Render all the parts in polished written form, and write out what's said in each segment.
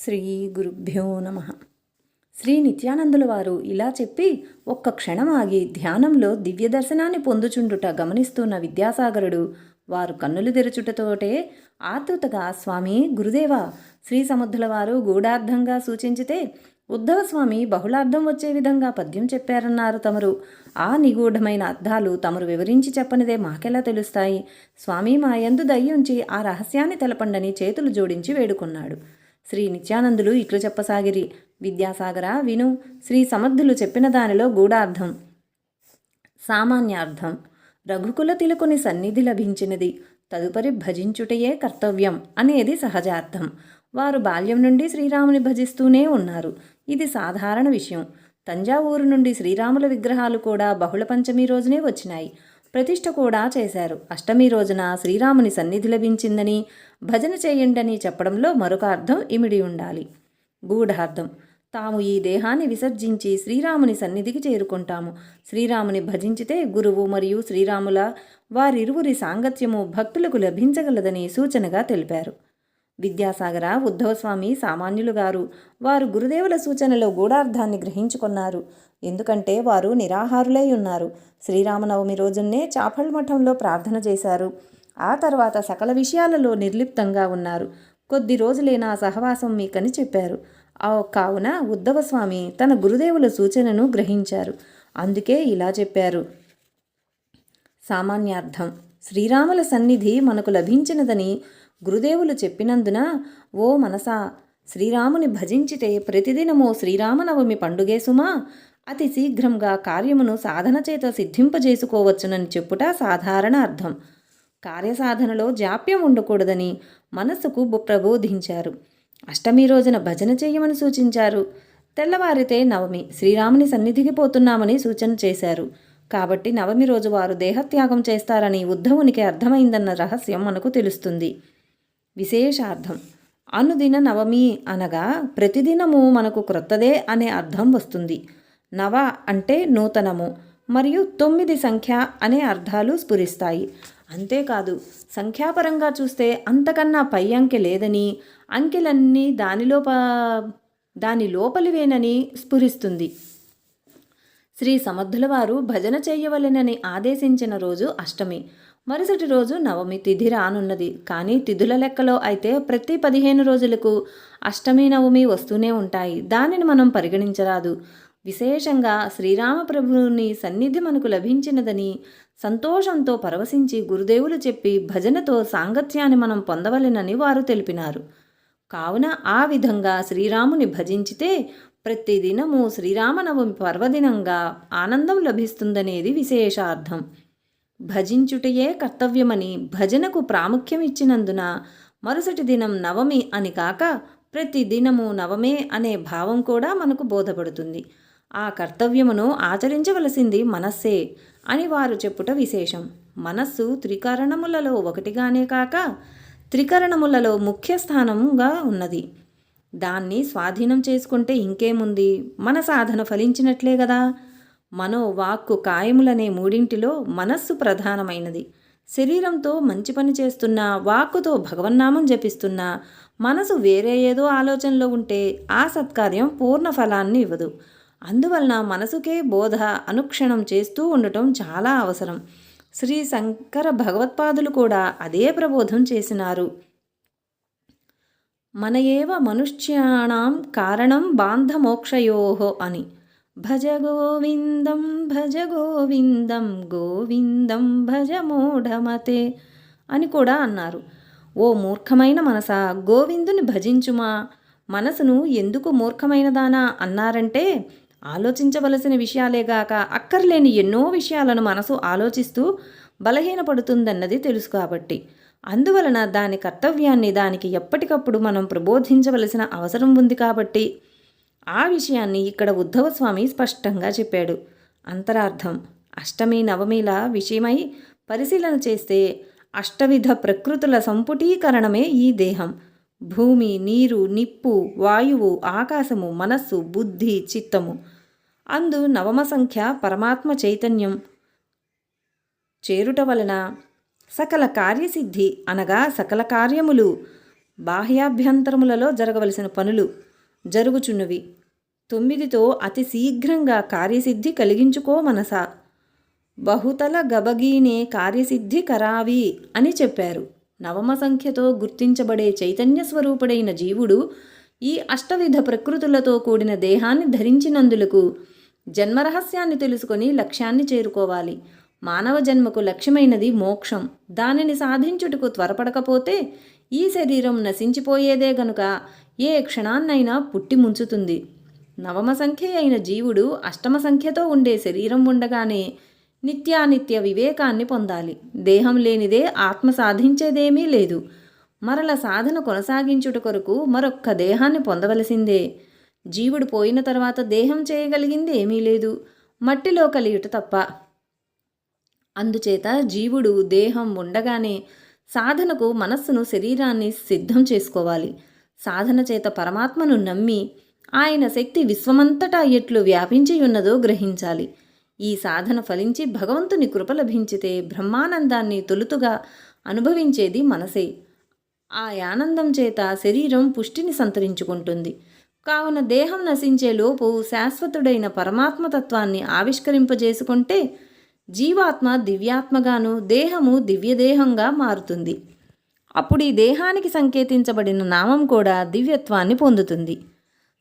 శ్రీ గురుభ్యో నమ. శ్రీ నిత్యానందుల వారు ఇలా చెప్పి ఒక్క క్షణం ఆగి ధ్యానంలో దివ్య దర్శనాన్ని పొందుచుండుట గమనిస్తున్న విద్యాసాగరుడు వారు కన్నులు తెరుచుటతోటే ఆతృతగా, స్వామి గురుదేవా, శ్రీ సముద్రుల వారు గూఢార్థంగా సూచించితే ఉద్ధవస్వామి బహుళార్థం వచ్చే విధంగా పద్యం చెప్పారన్నారు తమరు. ఆ నిగూఢమైన అర్థాలు తమరు వివరించి చెప్పనిదే మాకెలా తెలుస్తాయి? స్వామి మా యందు దయ్యుంచి ఆ రహస్యాన్ని తెలపండని చేతులు జోడించి వేడుకున్నాడు. శ్రీ నిత్యానందులు ఇట్లు చెప్పసాగిరి. విద్యాసాగర విను. శ్రీ సమర్థులు చెప్పిన దానిలో గూఢార్థం, సామాన్యార్థం, రఘుకుల తిలకుని సన్నిధి లభించినది, తదుపరి భజించుటయే కర్తవ్యం అనేది సహజార్థం. వారు బాల్యం నుండి శ్రీరాముని భజిస్తూనే ఉన్నారు. ఇది సాధారణ విషయం. తంజావూరు నుండి శ్రీరాముల విగ్రహాలు కూడా బహుళ పంచమి రోజునే వచ్చినాయి. ప్రతిష్ఠ కూడా చేశారు. అష్టమి రోజున శ్రీరాముని సన్నిధి లభించిందని, భజన చేయండని చెప్పడంలో మరొక అర్థం ఇమిడి ఉండాలి. గూఢార్థం, తాము ఈ దేహాన్ని విసర్జించి శ్రీరాముని సన్నిధికి చేరుకుంటాము. శ్రీరాముని భజించితే గురువు మరియు శ్రీరాముల వారిరువురి సాంగత్యము భక్తులకు లభించగలదని సూచనగా తెలిపారు. విద్యాసాగర, ఉద్ధవస్వామి సామాన్యులు గారు. వారు గురుదేవుల సూచనలో గూఢార్థాన్ని గ్రహించుకున్నారు. ఎందుకంటే వారు నిరాహారులై ఉన్నారు. శ్రీరామనవమి రోజున్నే చాపల్ మఠంలో ప్రార్థన చేశారు. ఆ తర్వాత సకల విషయాలలో నిర్లిప్తంగా ఉన్నారు. కొద్ది రోజులైనా సహవాసం మీకని చెప్పారు. కావున ఉద్ధవస్వామి తన గురుదేవుల సూచనను గ్రహించారు. అందుకే ఇలా చెప్పారు. సామాన్యార్థం, శ్రీరాముల సన్నిధి మనకు లభించినదని గురుదేవులు చెప్పినందున, ఓ మనసా, శ్రీరాముని భజించితే ప్రతిదినమో శ్రీరామనవమి పండుగే సుమా, అతి శీఘ్రంగా కార్యమును సాధన చేత సిద్ధింపజేసుకోవచ్చునని చెప్పుట సాధారణ అర్థం. కార్యసాధనలో జాప్యం ఉండకూడదని మనస్సుకు ప్రబోధించారు. అష్టమి రోజున భజన చేయమని సూచించారు. తెల్లవారితే నవమి, శ్రీరాముని సన్నిధికి పోతున్నామని సూచన చేశారు. కాబట్టి నవమి రోజు వారు దేహత్యాగం చేస్తారని ఉద్ధవునికి అర్థమైందన్న రహస్యం మనకు తెలుస్తుంది. విశేషార్థం, అనుదిన నవమి అనగా ప్రతిదినము మనకు క్రొత్తదే అనే అర్థం వస్తుంది. నవ అంటే నూతనము మరియు 9 సంఖ్య అనే అర్థాలు స్ఫురిస్తాయి. అంతేకాదు, సంఖ్యాపరంగా చూస్తే అంతకన్నా పై అంకె లేదని, అంకెలన్నీ దాని లోపలివేనని స్ఫురిస్తుంది. శ్రీ సమర్థుల వారు భజన చేయవలెనని ఆదేశించిన రోజు అష్టమి, మరుసటి రోజు నవమి తిథి రానున్నది. కానీ తిథుల లెక్కలో అయితే ప్రతి 15 రోజులకు అష్టమి నవమి వస్తూనే ఉంటాయి. దానిని మనం పరిగణించరాదు. విశేషంగా శ్రీరామప్రభుని సన్నిధి మనకు లభించినదని సంతోషంతో పరవశించి గురుదేవులు చెప్పి భజనతో సాంగత్యాన్ని మనం పొందవలెనని వారు తెలిపినారు. కావున ఆ విధంగా శ్రీరాముని భజించితే ప్రతిదినము శ్రీరామనవమి పర్వదినంగా ఆనందం లభిస్తుందనేది విశేషార్థం. భజించుటయే కర్తవ్యమని భజనకు ప్రాముఖ్యం ఇచ్చినందున మరుసటి దినం నవమి అని కాక ప్రతి దినము నవమే అనే భావం కూడా మనకు బోధపడుతుంది. ఆ కర్తవ్యమును ఆచరించవలసింది మనస్సే అని వారు చెప్పుట విశేషం. మనస్సు త్రికరణములలో ఒకటిగానే కాక త్రికరణములలో ముఖ్య స్థానంగా ఉన్నది. దాన్ని స్వాధీనం చేసుకుంటే ఇంకేముంది, మన సాధన ఫలించినట్లే గదా. మనో వాక్కు కాయములనే మూడింటిలో మనస్సు ప్రధానమైనది. శరీరంతో మంచి పని చేస్తున్నా, వాక్కుతో భగవన్నామం జపిస్తున్నా మనసు వేరే ఏదో ఆలోచనలో ఉంటే ఆ సత్కార్యం పూర్ణ ఫలాన్ని ఇవ్వదు. అందువలన మనసుకే బోధ అనుక్షణం చేస్తూ ఉండటం చాలా అవసరం. శ్రీ శంకర భగవత్పాదులు కూడా అదే ప్రబోధం చేసినారు. మన ఏవ మనుష్యాణం కారణం బాంధమోక్షయోహో అని. భజ గోవిందం భజ గోవిందం గోవిందం భజ మూఢమతే అని కూడా అన్నారు. ఓ మూర్ఖమైన మనసా, గోవిందుని భజించుమా. మనసును ఎందుకు మూర్ఖమైనదానా అన్నారంటే, ఆలోచించవలసిన విషయాలేగాక అక్కర్లేని ఎన్నో విషయాలను మనసు ఆలోచిస్తూ బలహీనపడుతుందన్నది తెలుసు కాబట్టి. అందువలన దాని కర్తవ్యాన్ని దానికి ఎప్పటికప్పుడు మనం ప్రబోధించవలసిన అవసరం ఉంది కాబట్టి ఆ విషయాన్ని ఇక్కడ ఉద్ధవస్వామి స్పష్టంగా చెప్పాడు. అంతరార్థం, అష్టమి నవమిల విషయమై పరిశీలన చేస్తే అష్టవిధ ప్రకృతుల సంపుటీకరణమే ఈ దేహం. భూమి, నీరు, నిప్పు, వాయువు, ఆకాశము, మనస్సు, బుద్ధి, చిత్తము. అందు నవమ సంఖ్య పరమాత్మ చైతన్యం చేరుట వలన సకల కార్యసిద్ధి అనగా సకల కార్యములు బాహ్యాభ్యంతరములలో జరగవలసిన పనులు జరుగుచున్నవి. 9తో అతి శీఘ్రంగా కార్యసిద్ధి కలిగించుకో మనసా. బహుతల గబగీనే కార్యసిద్ధి కరావి అని చెప్పారు. నవమ సంఖ్యతో గుర్తించబడే చైతన్య స్వరూపుడైన జీవుడు ఈ అష్టవిధ ప్రకృతులతో కూడిన దేహాన్ని ధరించినందులకు జన్మరహస్యాన్ని తెలుసుకొని లక్ష్యాన్ని చేరుకోవాలి. మానవ జన్మకు లక్ష్యమైనది మోక్షం. దానిని సాధించుటకు త్వరపడకపోతే ఈ శరీరం నశించిపోయేదే గనుక ఏ క్షణాన్నైనా పుట్టి ముంచుతుంది. నవమ సంఖ్య అయిన జీవుడు అష్టమ సంఖ్యతో ఉండే శరీరం ఉండగానే నిత్యానిత్య వివేకాన్ని పొందాలి. దేహం లేనిదే ఆత్మ సాధించేదేమీ లేదు. మరల సాధన కొనసాగించుట కొరకు మరొక్క దేహాన్ని పొందవలసిందే. జీవుడు పోయిన తర్వాత దేహం చేయగలిగింది ఏమీ లేదు, మట్టిలో కలియుట తప్ప. అందుచేత జీవుడు దేహం ఉండగానే సాధనకు మనస్సును, శరీరాన్ని సిద్ధం చేసుకోవాలి. సాధన చేత పరమాత్మను నమ్మి ఆయన శక్తి విశ్వమంతటా ఎట్లు వ్యాపించి ఉన్నదో గ్రహించాలి. ఈ సాధన ఫలించి భగవంతుని కృప లభించితే బ్రహ్మానందాన్ని తొలుతుగా అనుభవించేది మనసే. ఆ ఆనందం చేత శరీరం పుష్టిని సంతరించుకుంటుంది. కావున దేహం నశించేలోపు శాశ్వతుడైన పరమాత్మతత్వాన్ని ఆవిష్కరింపజేసుకుంటే జీవాత్మ దివ్యాత్మగాను, దేహము దివ్యదేహంగా మారుతుంది. అప్పుడు ఈ దేహానికి సంకేతించబడిన నామం కూడా దివ్యత్వాన్ని పొందుతుంది.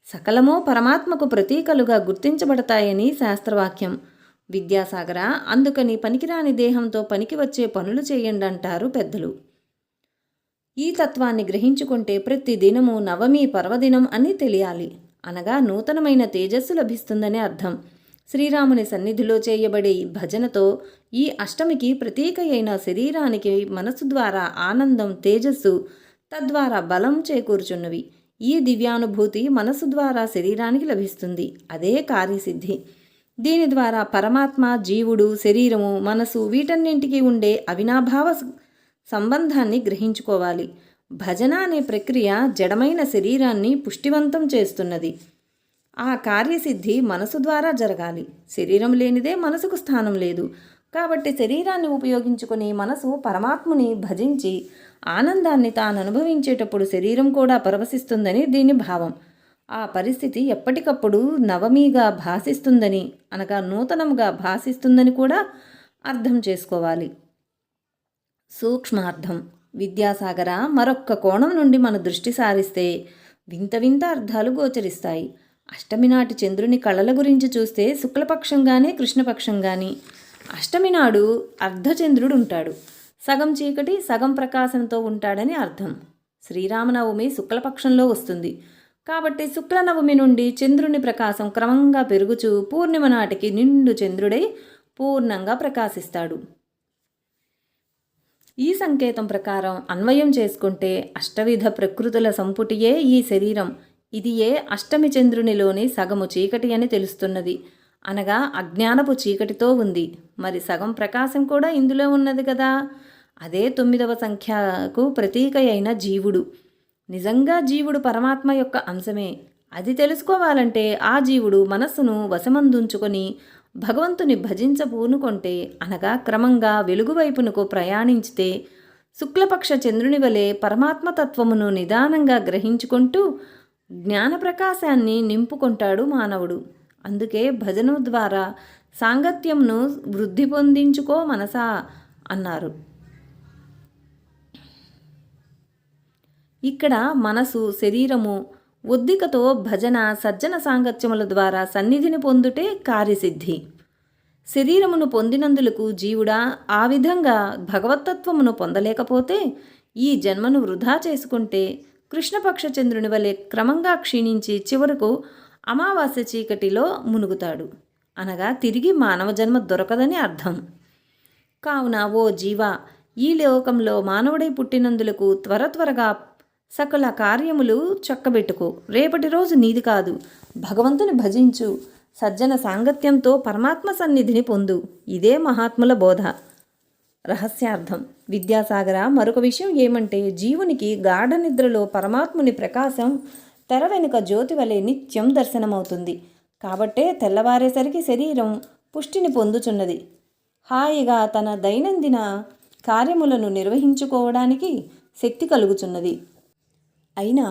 సకలమో పరమాత్మకు ప్రతీకలుగా గుర్తించబడతాయని శాస్త్రవాక్యం. విద్యాసాగర, అందుకని పనికిరాని దేహంతో పనికి వచ్చే పనులు చేయండి అంటారు పెద్దలు. ఈ తత్వాన్ని గ్రహించుకుంటే ప్రతి దినము నవమి పర్వదినం అని తెలియాలి. అనగా నూతనమైన తేజస్సు లభిస్తుందని అర్థం. శ్రీరాముని సన్నిధిలో చేయబడే ఈ భజనతో ఈ అష్టమికి ప్రతీక అయిన శరీరానికి మనసు ద్వారా ఆనందం, తేజస్సు, తద్వారా బలం చేకూర్చున్నవి. ఈ దివ్యానుభూతి మనసు ద్వారా శరీరానికి లభిస్తుంది. అదే కార్యసిద్ధి. దీని ద్వారా పరమాత్మ, జీవుడు, శరీరము, మనసు వీటన్నింటికి ఉండే అవినాభావ సంబంధాన్ని గ్రహించుకోవాలి. భజన అనే ప్రక్రియ జడమైన శరీరాన్ని పుష్టివంతం చేస్తున్నది. ఆ కార్యసిద్ధి మనసు ద్వారా జరగాలి. శరీరం లేనిదే మనసుకు స్థానం లేదు. కాబట్టి శరీరాన్ని ఉపయోగించుకుని మనసు పరమాత్ముని భజించి ఆనందాన్ని తాను అనుభవించేటప్పుడు శరీరం కూడా పరవశిస్తుందని దీని భావం. ఆ పరిస్థితి ఎప్పటికప్పుడు నవమిగా భాసిస్తుందని, అనగా నూతనంగా భాసిస్తుందని కూడా అర్థం చేసుకోవాలి. సూక్ష్మార్థం. విద్యాసాగర, మరొక్క కోణం నుండి మన దృష్టి సారిస్తే వింత వింత అర్థాలు గోచరిస్తాయి. అష్టమి నాటి చంద్రుని కళల గురించి చూస్తే శుక్లపక్షంగానే కృష్ణపక్షంగాని అష్టమి నాడు అర్ధచంద్రుడు ఉంటాడు. సగం చీకటి సగం ప్రకాశంతో ఉంటాడని అర్థం. శ్రీరామనవమి శుక్లపక్షంలో వస్తుంది కాబట్టి శుక్లనవమి నుండి చంద్రుని ప్రకాశం క్రమంగా పెరుగుచూ పూర్ణిమ నాటికి నిండు చంద్రుడై పూర్ణంగా ప్రకాశిస్తాడు. ఈ సంకేతం ప్రకారం అన్వయం చేసుకుంటే అష్టవిధ ప్రకృతుల సంపుటియే ఈ శరీరం. ఇది ఏ అష్టమి చంద్రునిలోని సగము చీకటి అని తెలుస్తున్నది. అనగా అజ్ఞానపు చీకటితో ఉంది. మరి సగం ప్రకాశం కూడా ఇందులో ఉన్నది కదా. అదే 9వ సంఖ్యకు ప్రతీక అయిన జీవుడు. నిజంగా జీవుడు పరమాత్మ యొక్క అంశమే. అది తెలుసుకోవాలంటే ఆ జీవుడు మనస్సును వశమందుంచుకొని భగవంతుని భజించబూనుకొంటే, అనగా క్రమంగా వెలుగువైపునకు ప్రయాణించితే శుక్లపక్ష చంద్రుని వలె పరమాత్మతత్వమును నిదానంగా గ్రహించుకుంటూ జ్ఞానప్రకాశాన్ని నింపుకుంటాడు మానవుడు. అందుకే భజన ద్వారా సాంగత్యంను వృద్ధి పొందించుకో మనసా అన్నారు. ఇక్కడ మనసు, శరీరము ఒద్దికతో భజన, సజ్జన సాంగత్యముల ద్వారా సన్నిధిని పొందుటే కార్యసిద్ధి. శరీరమును పొందినందులకు జీవుడా ఆ విధంగా భగవత్తత్వమును పొందలేకపోతే ఈ జన్మను వృధా చేసుకుంటే కృష్ణపక్ష చంద్రుని వలె క్రమంగా క్షీణించి చివరకు అమావాస్య చీకటిలో మునుగుతాడు. అనగా తిరిగి మానవ జన్మ దొరకదని అర్థం. కావున ఓ జీవా, ఈ లోకంలో మానవుడై పుట్టినందులకు త్వరగా సకల కార్యములు చక్కబెట్టుకో. రేపటి రోజు నీది కాదు. భగవంతుని భజించు. సజ్జన సాంగత్యంతో పరమాత్మ సన్నిధిని పొందు. ఇదే మహాత్ముల బోధ. రహస్యార్థం. విద్యాసాగర, మరొక విషయం ఏమంటే జీవునికి గాఢ నిద్రలో పరమాత్ముని ప్రకాశం తెర వెనుక జ్యోతి వలె నిత్యం దర్శనమవుతుంది. కాబట్టే తెల్లవారేసరికి శరీరం పుష్టిని పొందుచున్నది. హాయిగా తన దైనందిన కార్యములను నిర్వహించుకోవడానికి శక్తి కలుగుచున్నది. అయినా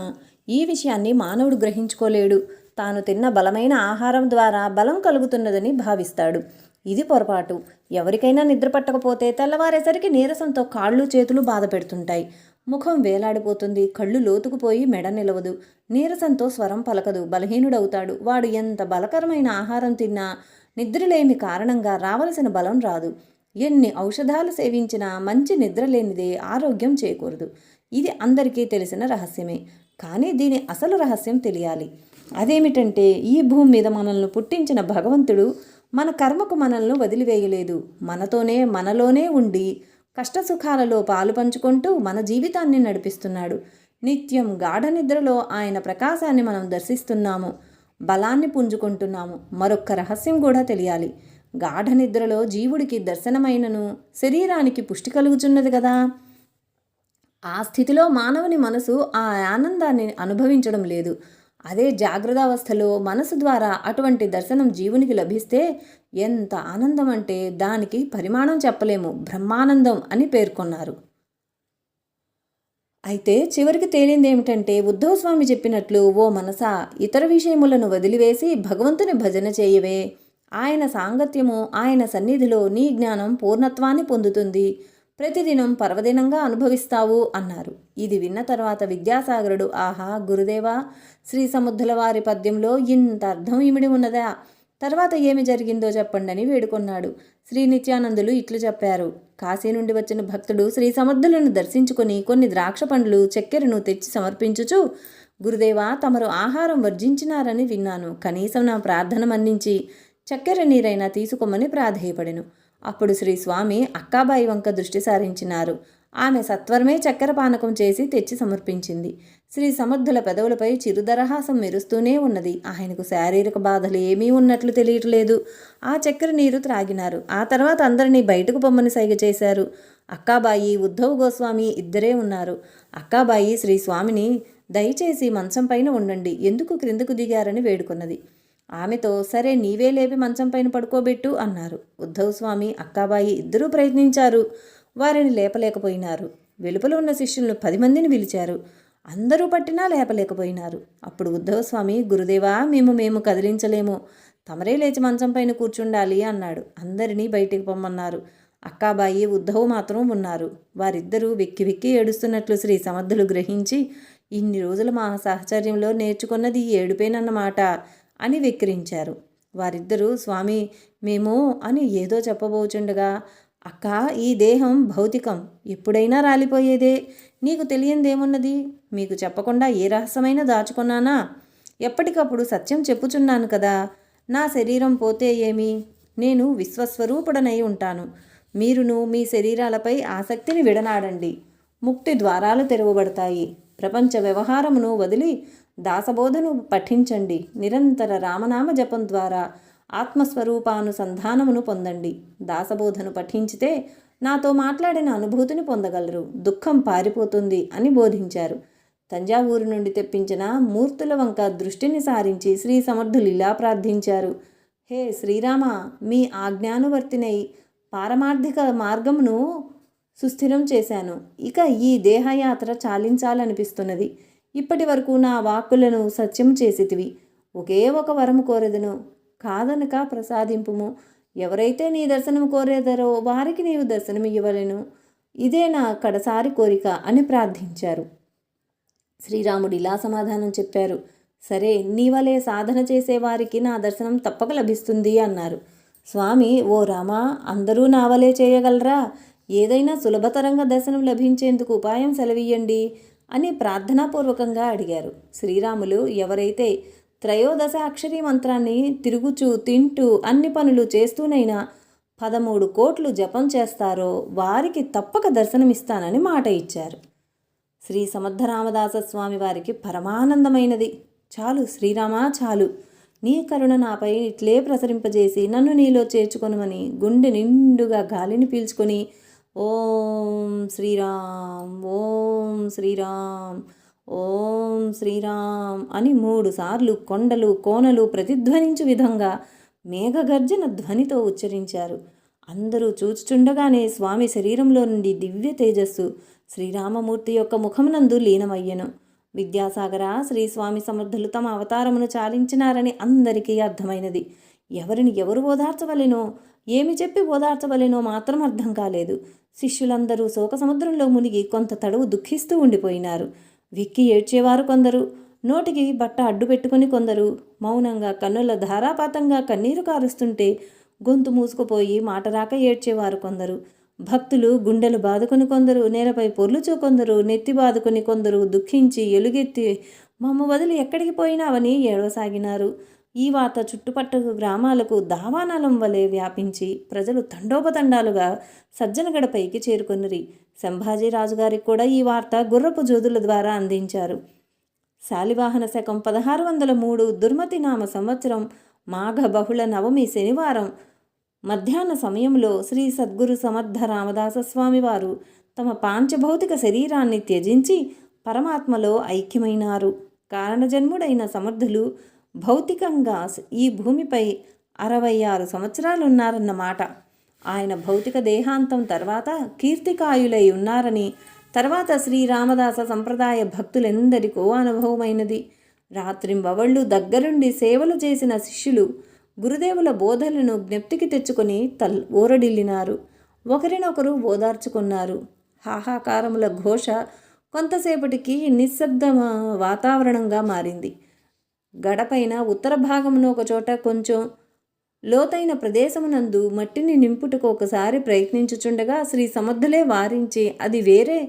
ఈ విషయాన్ని మానవుడు గ్రహించుకోలేడు. తాను తిన్న బలమైన ఆహారం ద్వారా బలం కలుగుతున్నదని భావిస్తాడు. ఇది పొరపాటు. ఎవరికైనా నిద్ర పట్టకపోతే తెల్లవారేసరికి నీరసంతో కాళ్ళు చేతులు బాధ పెడుతుంటాయి. ముఖం వేలాడిపోతుంది. కళ్ళు లోతుకుపోయి మెడ నిలవదు. నీరసంతో స్వరం పలకదు. బలహీనుడవుతాడు. వాడు ఎంత బలకరమైన ఆహారం తిన్నా నిద్రలేమి కారణంగా రావలసిన బలం రాదు. ఎన్ని ఔషధాలు సేవించినా మంచి నిద్ర లేనిదే ఆరోగ్యం చేకూరదు. ఇది అందరికీ తెలిసిన రహస్యమే. కానీ దీని అసలు రహస్యం తెలియాలి. అదేమిటంటే ఈ భూమి మీద మనల్ని పుట్టించిన భగవంతుడు మన కర్మకు మనల్ని వదిలివేయలేదు. మనలోనే ఉండి కష్టసుఖాలలో పాలు పంచుకుంటూ మన జీవితాన్ని నడిపిస్తున్నాడు. నిత్యం గాఢ నిద్రలో ఆయన ప్రకాశాన్ని మనం దర్శిస్తున్నాము. బలాన్ని పుంజుకుంటున్నాము. మరొక్క రహస్యం కూడా తెలియాలి. గాఢ నిద్రలో జీవుడికి దర్శనమైనను శరీరానికి పుష్టి కలుగుచున్నది కదా. ఆ స్థితిలో మానవుని మనసు ఆ ఆనందాన్ని అనుభవించడం లేదు. అదే జాగ్రత్తావస్థలో మనసు ద్వారా అటువంటి దర్శనం జీవునికి లభిస్తే ఎంత ఆనందం అంటే దానికి పరిమాణం చెప్పలేము. బ్రహ్మానందం అని పేర్కొన్నారు. అయితే చివరికి తేలిందేమిటంటే ఉద్ధవ స్వామి చెప్పినట్లు, ఓ మనసా, ఇతర విషయములను వదిలివేసి భగవంతుని భజన చేయవే. ఆయన సాంగత్యము, ఆయన సన్నిధిలో నీ జ్ఞానం పూర్ణత్వాన్ని పొందుతుంది. ప్రతిదినం పర్వదినంగా అనుభవిస్తావు అన్నారు. ఇది విన్న తర్వాత విద్యాసాగరుడు, ఆహా గురుదేవా, శ్రీ సముద్రుల వారి పద్యంలో ఇంత అర్థం ఇమిడి ఉన్నదా? తర్వాత ఏమి జరిగిందో చెప్పండి అని వేడుకొన్నాడు. శ్రీ నిత్యానందులు ఇట్లు చెప్పారు. కాశీ నుండి వచ్చిన భక్తుడు శ్రీ సముద్రులను దర్శించుకొని కొన్ని ద్రాక్ష పండ్లు, చక్కెరను తెచ్చి సమర్పించుచు, గురుదేవా, తమరు ఆహారం వర్జించినారని విన్నాను. కనీసం నా ప్రార్థన మన్నించి చక్కెర నీరైనా తీసుకోమని ప్రాధేయపడెను. అప్పుడు శ్రీ స్వామి అక్కాబాయి వంక దృష్టి సారించినారు. ఆమె సత్వరమే చక్కెర పానకం చేసి తెచ్చి సమర్పించింది. శ్రీ సమర్థుల పెదవులపై చిరుదరహాసం మెరుస్తూనే ఉన్నది. ఆయనకు శారీరక బాధలు ఏమీ ఉన్నట్లు తెలియట్లేదు. ఆ చక్కెర నీరు త్రాగినారు. ఆ తర్వాత అందరినీ బయటకు పొమ్మని సైగ చేశారు. అక్కాబాయి, ఉద్ధవ్ గోస్వామి ఇద్దరే ఉన్నారు. అక్కాబాయి శ్రీ స్వామిని, దయచేసి మంచం పైన ఉండండి, ఎందుకు క్రిందకు దిగారని వేడుకొన్నది. ఆమెతో, సరే నీవే లేపి మంచం పైన పడుకోబెట్టు అన్నారు. ఉద్ధవ్ స్వామి, అక్కాబాయి ఇద్దరూ ప్రయత్నించారు. వారిని లేపలేకపోయినారు. వెలుపల ఉన్న శిష్యులను 10 మందిని పిలిచారు. అందరూ పట్టినా లేపలేకపోయినారు. అప్పుడు ఉద్ధవ్ స్వామి, గురుదేవా, మేము కదిలించలేము, తమరే లేచి మంచం పైన కూర్చుండాలి అన్నాడు. అందరినీ బయటికి పొమ్మన్నారు. అక్కాబాయి, ఉద్ధవ్ మాత్రం ఉన్నారు. వారిద్దరూ వెక్కి వెక్కి ఏడుస్తున్నట్లు శ్రీ సమర్థులు గ్రహించి, ఇన్ని రోజులు మా సాహచర్యంలో నేర్చుకున్నది ఈ ఏడుపేనన్నమాట అని వెక్కిరించారు. వారిద్దరూ, స్వామి, మేము అని ఏదో చెప్పబోచుండగా, అక్క, ఈ దేహం భౌతికం, ఎప్పుడైనా రాలిపోయేదే. నీకు తెలియందేమున్నది? మీకు చెప్పకుండా ఏ రహస్యమైనా దాచుకున్నానా? ఎప్పటికప్పుడు సత్యం చెప్పుచున్నాను కదా. నా శరీరం పోతే ఏమి? నేను విశ్వస్వరూపుడనై ఉంటాను. మీరును మీ శరీరాలపై ఆసక్తిని విడనాడండి. ముక్తి ద్వారాలు తెరవబడతాయి. ప్రపంచ వ్యవహారమును వదిలి దాసబోధను పఠించండి. నిరంతర రామనామ జపం ద్వారా ఆత్మస్వరూపానుసంధానమును పొందండి. దాసబోధను పఠించితే నాతో మాట్లాడిన అనుభూతిని పొందగలరు. దుఃఖం పారిపోతుంది అని బోధించారు. తంజావూరు నుండి తెప్పించిన మూర్తుల వంక దృష్టిని సారించి శ్రీ సమర్థులు ఇలా ప్రార్థించారు. హే శ్రీరామ, మీ ఆజ్ఞానువర్తినై పారమార్థిక మార్గమును సుస్థిరం చేశాను. ఇక ఈ దేహయాత్ర చాలించాలనిపిస్తున్నది. ఇప్పటి వరకు నా వాక్కులను సత్యం చేసితివి. ఒకే ఒక వరము కోరెదను, కాదనక ప్రసాదింపుము. ఎవరైతే నీ దర్శనం కోరేదరో వారికి నీవు దర్శనమియ్యవలెను. ఇదే నా కడసారి కోరిక అని ప్రార్థించారు. శ్రీరాముడు ఇలా సమాధానం చెప్పారు. సరే, నీ వలె సాధన చేసేవారికి నా దర్శనం తప్పక లభిస్తుంది అన్నారు. స్వామి, ఓ రామా, అందరూ నా వలె చేయగలరా? ఏదైనా సులభతరంగా దర్శనం లభించేందుకు ఉపాయం సెలవీయండి అని ప్రార్థనాపూర్వకంగా అడిగారు. శ్రీరాములు, ఎవరైతే త్రయోదశ అక్షరీ మంత్రాన్ని తిరుగుచూ, తింటూ, అన్ని పనులు చేస్తూనైనా 13 కోట్లు జపం చేస్తారో వారికి తప్పక దర్శనమిస్తానని మాట ఇచ్చారు. శ్రీ సమర్థరామదాస స్వామి వారికి పరమానందమైనది. చాలు శ్రీరామా, చాలు. నీ కరుణ నాపై ఇట్లే ప్రసరింపజేసి నన్ను నీలో చేర్చుకొనుమని గుండె నిండుగా గాలిని పీల్చుకొని ఓం శ్రీరామ్, ఓం శ్రీరామ్, ఓం శ్రీరామ్ అని 3 సార్లు కొండలు కోనలు ప్రతిధ్వనించు విధంగా మేఘగర్జన ధ్వనితో ఉచ్చరించారు. అందరూ చూచుచుండగానే స్వామి శరీరంలో నుండి దివ్య తేజస్సు శ్రీరామమూర్తి యొక్క ముఖమునందు లీనమయ్యెను. విద్యాసాగర, శ్రీ స్వామి సమర్థులు తమ అవతారమును చాలించినారని అందరికీ అర్థమైనది. ఎవరిని ఎవరు ఓదార్చవలెనో, ఏమి చెప్పి ఓదార్చవలెనో మాత్రం అర్థం కాలేదు. శిష్యులందరూ శోకసముద్రంలో మునిగి కొంత తడవు దుఃఖిస్తూ ఉండిపోయినారు. వెక్కి ఏడ్చేవారు కొందరు, నోటికి బట్ట అడ్డు పెట్టుకుని కొందరు, మౌనంగా కన్నుల ధారాపాతంగా కన్నీరు కారుస్తుంటే గొంతు మూసుకుపోయి మాట రాక ఏడ్చేవారు కొందరు. భక్తులు గుండెలు బాదుకుని కొందరు, నేలపై పొర్లుచూ కొందరు, నెత్తి బాదుకుని కొందరు దుఃఖించి ఎలుగెత్తి మమ్మ వదిలి ఎక్కడికి పోయినావని ఏడవసాగినారు. ఈ వార్త చుట్టుపక్కల గ్రామాలకు దావానలం వలె వ్యాపించి ప్రజలు తండోపతండాలుగా సజ్జనగడపైకి చేరుకొనిరి. సంభాజీ రాజుగారికి కూడా ఈ వార్త గుర్రపు జోదుల ద్వారా అందించారు. శాలివాహన శకం 1603 దుర్మతి నామ సంవత్సరం మాఘ బహుళ నవమి శనివారం మధ్యాహ్న సమయంలో శ్రీ సద్గురు సమర్థ రామదాస స్వామివారు తమ పాంచభౌతిక శరీరాన్ని త్యజించి పరమాత్మలో ఐక్యమైనారు. కారణజన్ముడైన సమర్థులు భౌతికంగా ఈ భూమిపై 66 సంవత్సరాలున్నారన్నమాట. ఆయన భౌతిక దేహాంతం తర్వాత కీర్తికాయులై ఉన్నారని తర్వాత శ్రీరామదాస సంప్రదాయ భక్తులెందరికో అనుభవమైనది. రాత్రింబవళ్ళు దగ్గరుండి సేవలు చేసిన శిష్యులు గురుదేవుల బోధలను జ్ఞప్తికి తెచ్చుకొని ఊరడిల్లినారు. ఒకరినొకరు ఓదార్చుకున్నారు. హాహాకారముల ఘోష కొంతసేపటికి నిశ్శబ్ద వాతావరణంగా మారింది. గడపైన ఉత్తర భాగమున ఒకచోట కొంచెం లోతైన ప్రదేశమునందు మట్టిని నింపుటకు ఒకసారి ప్రయత్నించుచుండగా శ్రీ సమర్థులే వారించి అది వేరే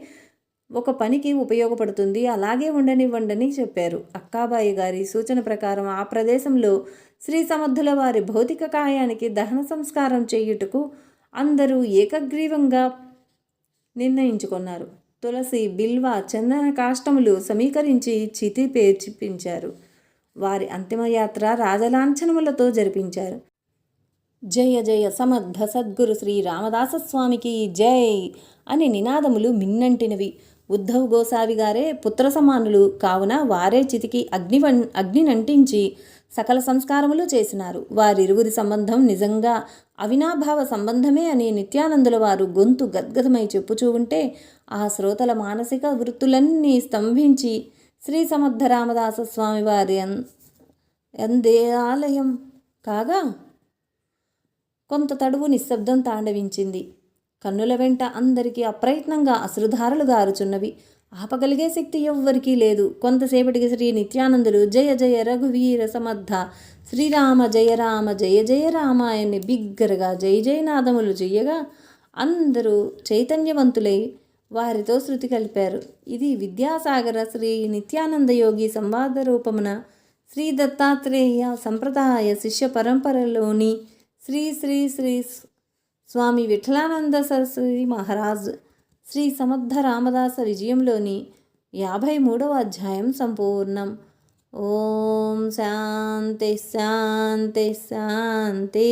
ఒక పనికి ఉపయోగపడుతుంది, అలాగే ఉండనివ్వండని చెప్పారు. అక్కాబాయి గారి సూచన ప్రకారం ఆ ప్రదేశంలో శ్రీ సమర్థుల వారి భౌతిక కాయానికి దహన సంస్కారం చేయుటకు అందరూ ఏకగ్రీవంగా నిర్ణయించుకున్నారు. తులసి, బిల్వ, చందన కాష్టములు సమీకరించి చితి పేర్చిపించారు. వారి అంతిమయాత్ర రాజలాంఛనములతో జరిపించారు. జయ జయ సమర్థ సద్గురు శ్రీ రామదాసస్వామికి జై అని నినాదములు మిన్నంటినవి. ఉద్ధవ్ గోసావి గారే పుత్ర సమానులు కావున వారే చితికి అగ్నినంటించి సకల సంస్కారములు చేసినారు. వారిరువురి సంబంధం నిజంగా అవినాభావ సంబంధమే అని నిత్యానందుల వారు గొంతు గద్గదమై చెప్పుచూ ఉంటే ఆ శ్రోతల మానసిక వృత్తులన్నీ స్తంభించి శ్రీ సమర్థ రామదాస స్వామి వారి అందే ఆలయం కాగా కొంత తడువు నిశ్శబ్దం తాండవించింది. కన్నుల వెంట అందరికీ అప్రయత్నంగా అశ్రుధారలు గారుచున్నవి. ఆపగలిగే శక్తి ఎవ్వరికీ లేదు. కొంతసేపటికి శ్రీ నిత్యానందులు జయ జయ రఘువీర సమర్థ శ్రీరామ జయ రామ జయ జయ రామ అని బిగ్గరగా జయ జయనాదములు చెయ్యగా అందరూ చైతన్యవంతులై వారితో శృతి కలిపారు. ఇది విద్యాసాగర శ్రీ నిత్యానందయోగి సంవాద రూపమున శ్రీ దత్తాత్రేయ సంప్రదాయ శిష్య పరంపరలోని శ్రీ శ్రీ శ్రీ స్వామి విఠలానంద సరస్వతి మహారాజ్ శ్రీ సమర్థ రామదాస విజయంలోని 53వ అధ్యాయం సంపూర్ణం. ఓం శాంతి శాంతి శాంతి.